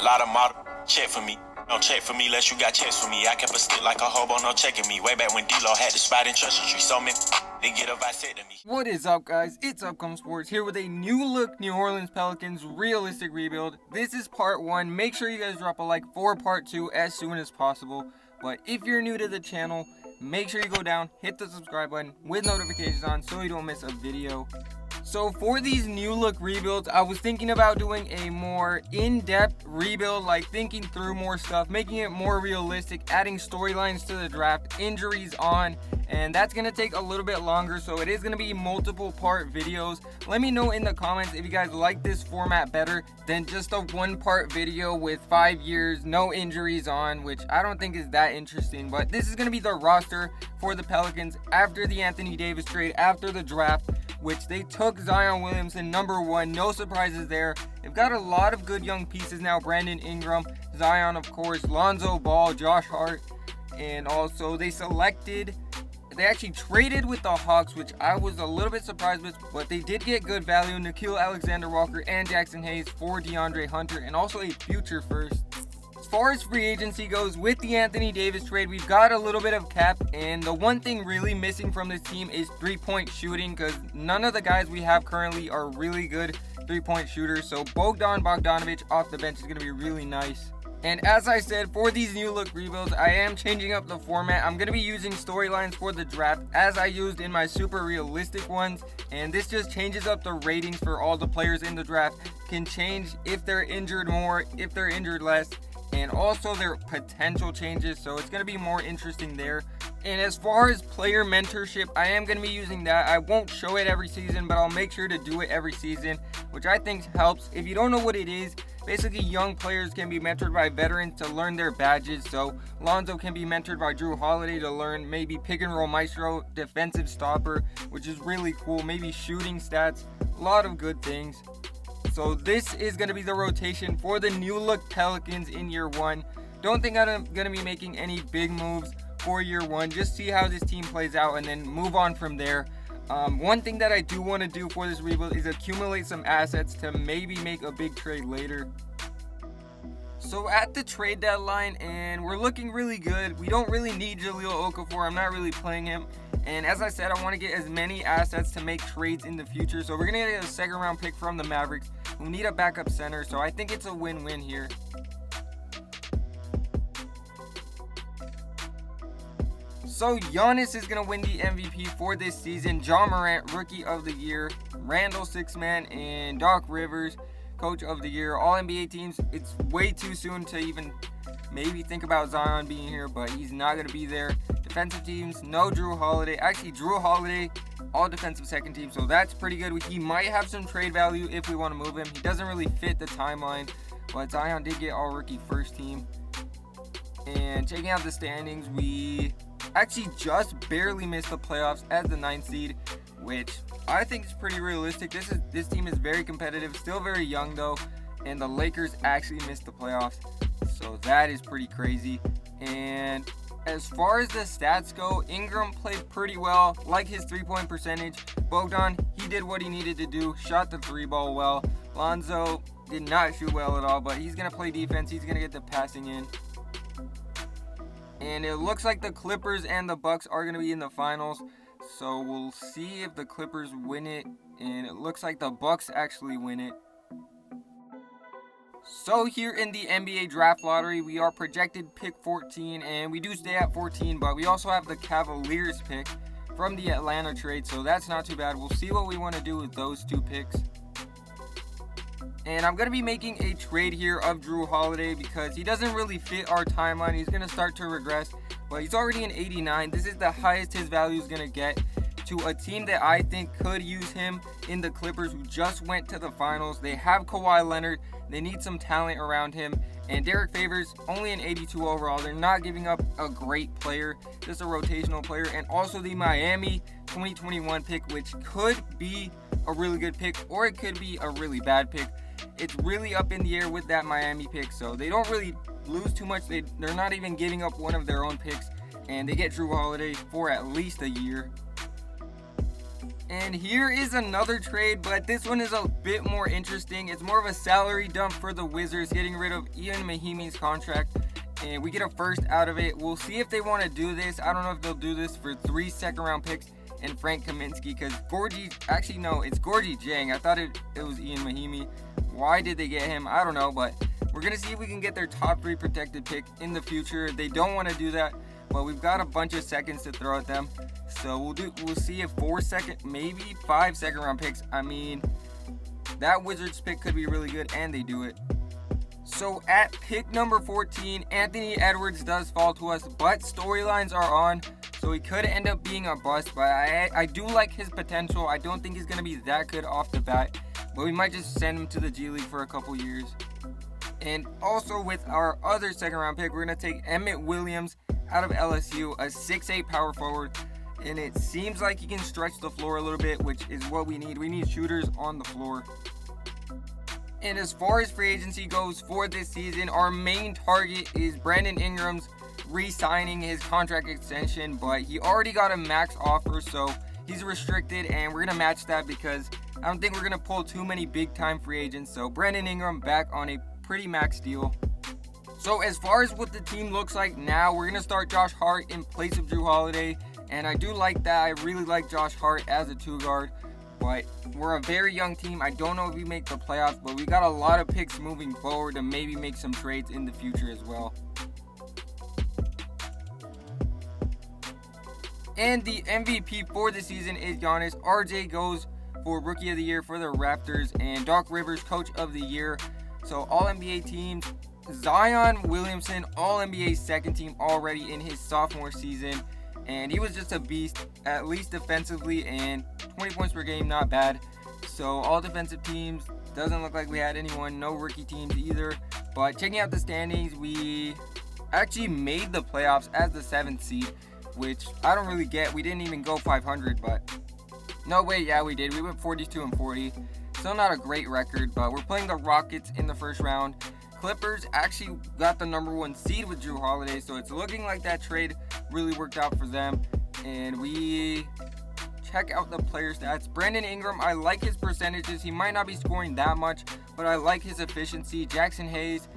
lot of model check for me. Don't check for me unless you got checks for me. I kept a stick like a hobo, no checking me. Way back when D-Lo had the spot in Church Street. So many they get up, I said to me. What is up, guys? It's Upcome Sports here with a new look New Orleans Pelicans realistic rebuild. This is part 1. Make sure you guys drop a like for part 2 as soon as possible. But if you're new to the channel, make sure you go down, hit the subscribe button with notifications on so you don't miss a video. So for these new look rebuilds, I was thinking about doing a more in-depth rebuild, like thinking through more stuff, making it more realistic, adding storylines to the draft, injuries on, and that's going to take a little bit longer, so it is going to be multiple part videos. Let me know in the comments if you guys like this format better than just a one part video with 5 years, no injuries on, which I don't think is that interesting. But this is going to be the roster for the Pelicans after the Anthony Davis trade, after the draft, which they took Zion Williamson number 1. No surprises there. They've got a lot of good young pieces now. Brandon Ingram, Zion, of course, Lonzo Ball, Josh Hart, and also they actually traded with the Hawks, which I was a little bit surprised with, but they did get good value. Nickeil Alexander-Walker and Jackson Hayes for DeAndre Hunter, and also a future first. As far as free agency goes, with the Anthony Davis trade, we've got a little bit of cap, and the one thing really missing from this team is three-point shooting, because none of the guys we have currently are really good three-point shooters, so Bogdan Bogdanovic off the bench is going to be really nice. And as I said, for these new look rebuilds, I am changing up the format. I'm going to be using storylines for the draft as I used in my super realistic ones. And this just changes up the ratings for all the players in the draft. Can change if they're injured more, if they're injured less, and also their potential changes. So it's going to be more interesting there. And as far as player mentorship, I am going to be using that. I won't show it every season, but I'll make sure to do it every season, which I think helps. If you don't know what it is, basically young players can be mentored by veterans to learn their badges. So Lonzo can be mentored by Drew Holiday to learn maybe pick and roll maestro, defensive stopper, which is really cool. Maybe shooting stats, a lot of good things. So this is going to be the rotation for the new look Pelicans in year 1. Don't think I'm going to be making any big moves for year 1. Just see how this team plays out and then move on from there. One thing that I do want to do for this rebuild is accumulate some assets to maybe make a big trade later. So at the trade deadline, and we're looking really good. We don't really need Jahlil Okafor. I'm not really playing him. And as I said, I want to get as many assets to make trades in the future. So we're going to get a second round pick from the Mavericks. We need a backup center. So I think it's a win-win here. So Giannis is going to win the MVP for this season. Ja Morant, Rookie of the Year. Randall, Sixth Man, and Doc Rivers, Coach of the Year. All NBA teams. It's way too soon to even maybe think about Zion being here, but he's not going to be there. Defensive teams, no Drew Holiday. Actually, Drew Holiday, all defensive second team, so that's pretty good. He might have some trade value if we want to move him. He doesn't really fit the timeline, but Zion did get all rookie first team. And checking out the standings, we actually just barely missed the playoffs as the 9th seed, which I think is pretty realistic. This team is very competitive, still very young though, and the Lakers actually missed the playoffs, so that is pretty crazy. And as far as the stats go, Ingram played pretty well, like his 3-point percentage. Bogdan, he did what he needed to do, shot the 3-ball well. Lonzo did not shoot well at all, but he's going to play defense. He's going to get the passing in. And it looks like the Clippers and the Bucks are going to be in the finals. So we'll see if the Clippers win it. And it looks like the Bucks actually win it. So here in the NBA draft lottery, we are projected pick 14. And we do stay at 14, but we also have the Cavaliers pick from the Atlanta trade. So that's not too bad. We'll see what we want to do with those 2 picks. And I'm going to be making a trade here of Drew Holiday because he doesn't really fit our timeline. He's going to start to regress, but he's already an 89. This is the highest his value is going to get to a team that I think could use him in the Clippers, who just went to the finals. They have Kawhi Leonard. They need some talent around him. And Derek Favors, only an 82 overall. They're not giving up a great player, just a rotational player. And also the Miami 2021 pick, which could be a really good pick or it could be a really bad pick. It's really up in the air with that Miami pick, so they don't really lose too much. They're not even giving up one of their own picks, and they get Drew Holiday for at least a year. And here is another trade, but this one is a bit more interesting. It's more of a salary dump for the Wizards, getting rid of Ian Mahimi's contract, and we get a first out of it. We'll see if they want to do this. I don't know if they'll do this for 3 second-round picks and Frank Kaminsky, because it's Gorgie Jang. I thought it was Ian Mahimi. Why did they get him? I don't know, but we're going to see if we can get their top 3 protected pick in the future. They don't want to do that, but we've got a bunch of seconds to throw at them. So we'll see if 5 second round picks. I mean, that Wizards pick could be really good, and they do it. So at pick number 14, Anthony Edwards does fall to us, but storylines are on, so he could end up being a bust. But I do like his potential. I don't think he's going to be that good off the bat, but we might just send him to the G League for a couple years. And also with our other second round pick, we're going to take Emmett Williams out of LSU, a 6'8 power forward. And it seems like he can stretch the floor a little bit, which is what we need. We need shooters on the floor. And as far as free agency goes for this season, our main target is Brandon Ingram's re-signing his contract extension, but he already got a max offer, so he's restricted, and we're going to match that because I don't think we're going to pull too many big-time free agents. So Brandon Ingram back on a pretty max deal. So as far as what the team looks like now, we're going to start Josh Hart in place of Jrue Holiday. And I do like that. I really like Josh Hart as a 2-guard. But we're a very young team. I don't know if we make the playoffs, but we got a lot of picks moving forward to maybe make some trades in the future as well. And the MVP for the season is Giannis. RJ goes for Rookie of the Year for the Raptors, and Doc Rivers Coach of the Year. So all NBA teams. Zion Williamson, all NBA second team already in his sophomore season. And he was just a beast, at least defensively, and 20 points per game, not bad. So all defensive teams, doesn't look like we had anyone, no rookie teams either. But checking out the standings, we actually made the playoffs as the 7th seed, which I don't really get. We didn't even go 500, but no way, yeah, we did. We went 42-40. Still not a great record, but we're playing the Rockets in the first round. Clippers actually got the number 1 seed with Jrue Holiday, so it's looking like that trade really worked out for them. And we check out the player stats. Brandon Ingram, I like his percentages. He might not be scoring that much, but I like his efficiency. Jackson Hayes,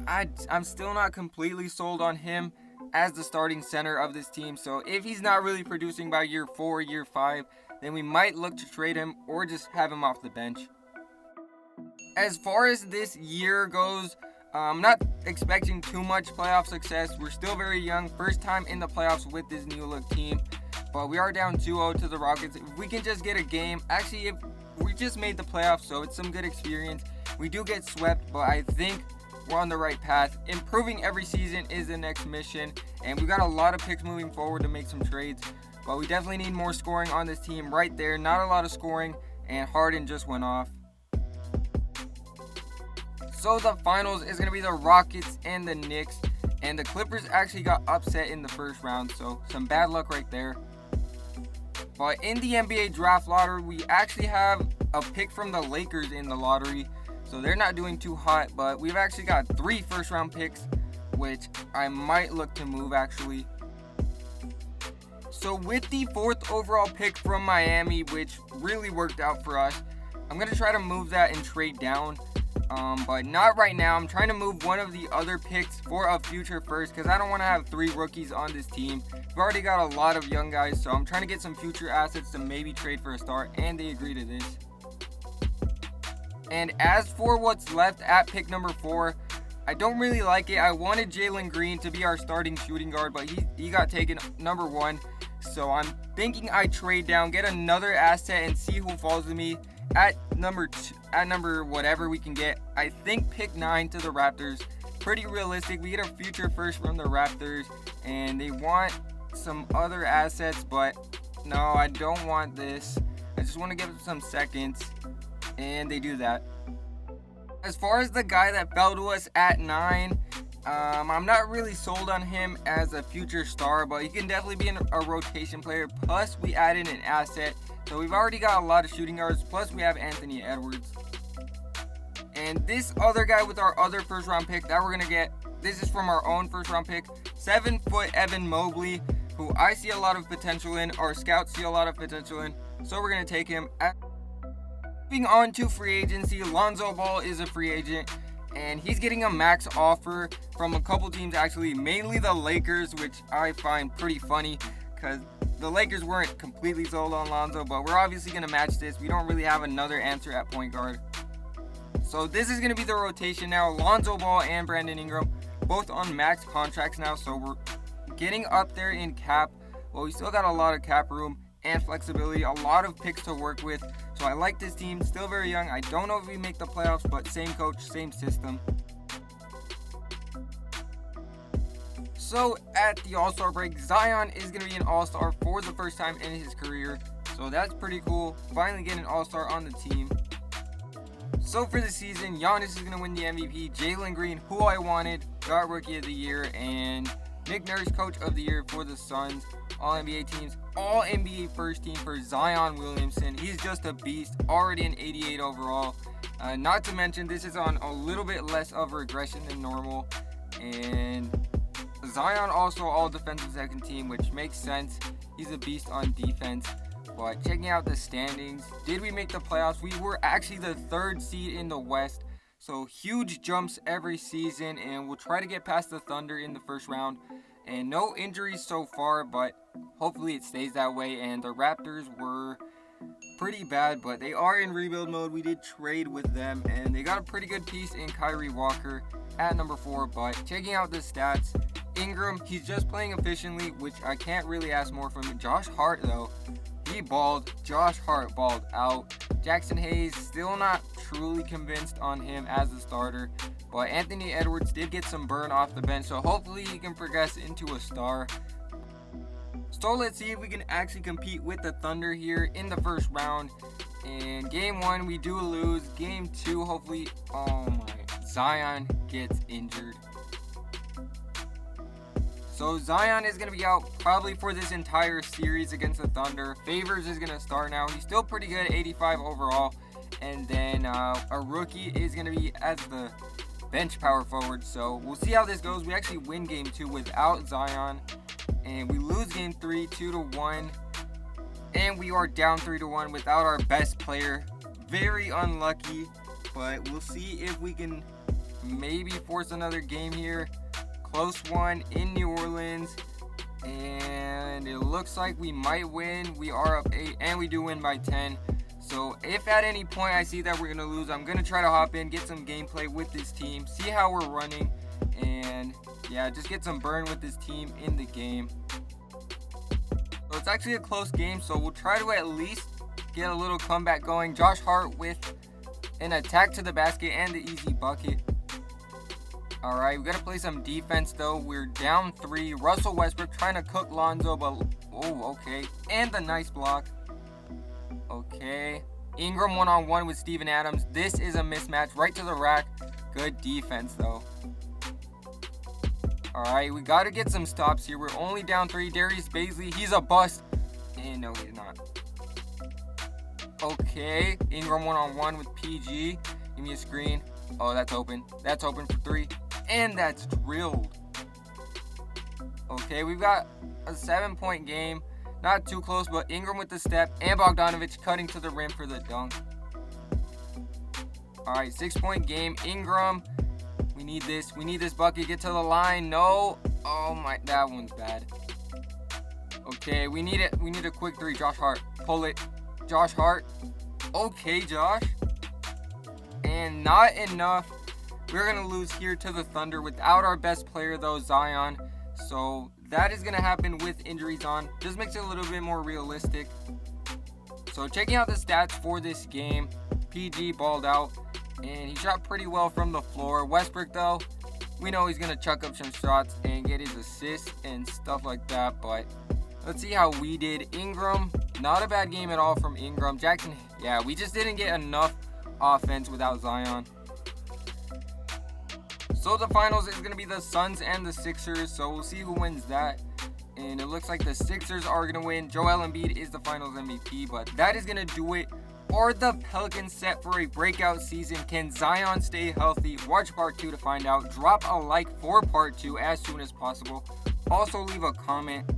I'm still not completely sold on him as the starting center of this team. So if he's not really producing by year 4, year 5, then we might look to trade him or just have him off the bench. As far as this year goes, I'm not expecting too much playoff success. We're still very young. First time in the playoffs with this new look team. But we are down 2-0 to the Rockets. If we can just get a game. Actually, if we just made the playoffs, so it's some good experience. We do get swept, but I think we're on the right path. Improving every season is the next mission. And we got a lot of picks moving forward to make some trades. But we definitely need more scoring on this team right there. Not a lot of scoring. And Harden just went off. So the finals is going to be the Rockets and the Knicks. And the Clippers actually got upset in the first round. So some bad luck right there. But in the NBA draft lottery, we actually have a pick from the Lakers in the lottery. So they're not doing too hot. But we've actually got 3 first round picks, which I might look to move actually. So with the 4th overall pick from Miami, which really worked out for us, I'm going to try to move that and trade down. But not right now. I'm trying to move one of the other picks for a future first because I don't want to have 3 rookies on this team. We've already got a lot of young guys, so I'm trying to get some future assets to maybe trade for a star, and they agree to this. And as for what's left at pick number 4, I don't really like it. I wanted Jalen Green to be our starting shooting guard, but he got taken number 1. So I'm thinking I trade down, get another asset, and see who falls to me at number whatever we can get. I think pick 9 to the Raptors. Pretty realistic. We get a future first from the Raptors, and they want some other assets, but no, I don't want this. I just want to give them some seconds, and they do that. As far as the guy that fell to us at 9, I'm not really sold on him as a future star, but he can definitely be a rotation player. Plus, we added an asset. So we've already got a lot of shooting guards, plus we have Anthony Edwards. And this other guy with our other first round pick that we're going to get, this is from our own first round pick, 7-foot Evan Mobley, who I see a lot of potential in, our scouts see a lot of potential in. So we're going to take him. Moving on to free agency, Lonzo Ball is a free agent, and he's getting a max offer from a couple teams, actually, mainly the Lakers, which I find pretty funny because the Lakers weren't completely sold on Lonzo, but we're obviously going to match this. We don't really have another answer at point guard. So this is going to be the rotation now. Lonzo Ball and Brandon Ingram, both on max contracts now, so we're getting up there in cap. Well, we still got a lot of cap room and flexibility, a lot of picks to work with. So I like this team, still very young. I don't know if we make the playoffs, but same coach, same system. So at the All-Star break, Zion is going to be an All-Star for the first time in his career. So that's pretty cool. Finally getting an All-Star on the team. So for the season, Giannis is going to win the MVP. Jalen Green, who I wanted, got Rookie of the Year. And Nick Nurse, Coach of the Year for the Suns. All-NBA teams, All-NBA first team for Zion Williamson. He's just a beast, already an 88 overall. Not to mention, this is on a little bit less of regression than normal. And Zion also all-defensive second team, which makes sense. He's a beast on defense. But checking out the standings, did we make the playoffs? We were actually the 3rd seed in the West. So huge jumps every season, and we'll try to get past the Thunder in the first round. And no injuries so far, but hopefully it stays that way. And the Raptors were pretty bad, but they are in rebuild mode. We did trade with them, and they got a pretty good piece in Kyrie Walker at number 4. But checking out the stats, Ingram, he's just playing efficiently, which I can't really ask more from him. Josh Hart, though, he balled. Josh Hart balled out. Jackson Hayes, still not truly convinced on him as a starter. But Anthony Edwards did get some burn off the bench, so hopefully he can progress into a star. So let's see if we can actually compete with the Thunder here in the first round. And game 1, we do lose. Game 2, hopefully, Zion gets injured. So Zion is going to be out probably for this entire series against the Thunder. Favors is going to start now. He's still pretty good, 85 overall. And then a rookie is going to be as the bench power forward. So we'll see how this goes. We actually win game 2 without Zion. And we lose game 3, 2-1. And we are down 3-1 without our best player. Very unlucky. But we'll see if we can maybe force another game here. Close one in New Orleans. And it looks like we might win. We are up 8. And we do win by 10. So if at any point I see that we're going to lose, I'm going to try to hop in, get some gameplay with this team, see how we're running, and yeah, just get some burn with this team in the game. So it's actually a close game, so we'll try to at least get a little comeback going. Josh Hart with an attack to the basket and the easy bucket. Alright, we got to play some defense though. We're down 3. Russell Westbrook trying to cook Lonzo, but oh, okay. And the nice block. Okay. Ingram one-on-one with Steven Adams. This is a mismatch right to the rack. Good defense, though. Alright, we got to get some stops here. We're only down 3. Darius Bazley, he's a bust. And no, he's not. Okay. Ingram one-on-one with PG. Give me a screen. Oh, that's open. That's open for 3. And that's drilled. Okay, we've got a 7-point game. Not too close, but Ingram with the step and Bogdanovic cutting to the rim for the dunk. Alright, 6-point game. Ingram, we need this. We need this bucket. Get to the line. No. Oh my, that one's bad. Okay, we need it. We need a quick 3. Josh Hart. Pull it. Josh Hart. Okay, Josh. And not enough. We're going to lose here to the Thunder without our best player, though, Zion. So that is going to happen with injuries on. Just makes it a little bit more realistic. So checking out the stats for this game. PG balled out. And he shot pretty well from the floor. Westbrook, though, we know he's going to chuck up some shots and get his assists and stuff like that. But let's see how we did. Ingram, not a bad game at all from Ingram. Jackson, yeah, we just didn't get enough offense without Zion. So the finals is going to be the Suns and the Sixers. So we'll see who wins that. And it looks like the Sixers are going to win. Joel Embiid is the finals MVP. But that is going to do it. Are the Pelicans set for a breakout season? Can Zion stay healthy? Watch part 2 to find out. Drop a like for part 2 as soon as possible. Also leave a comment.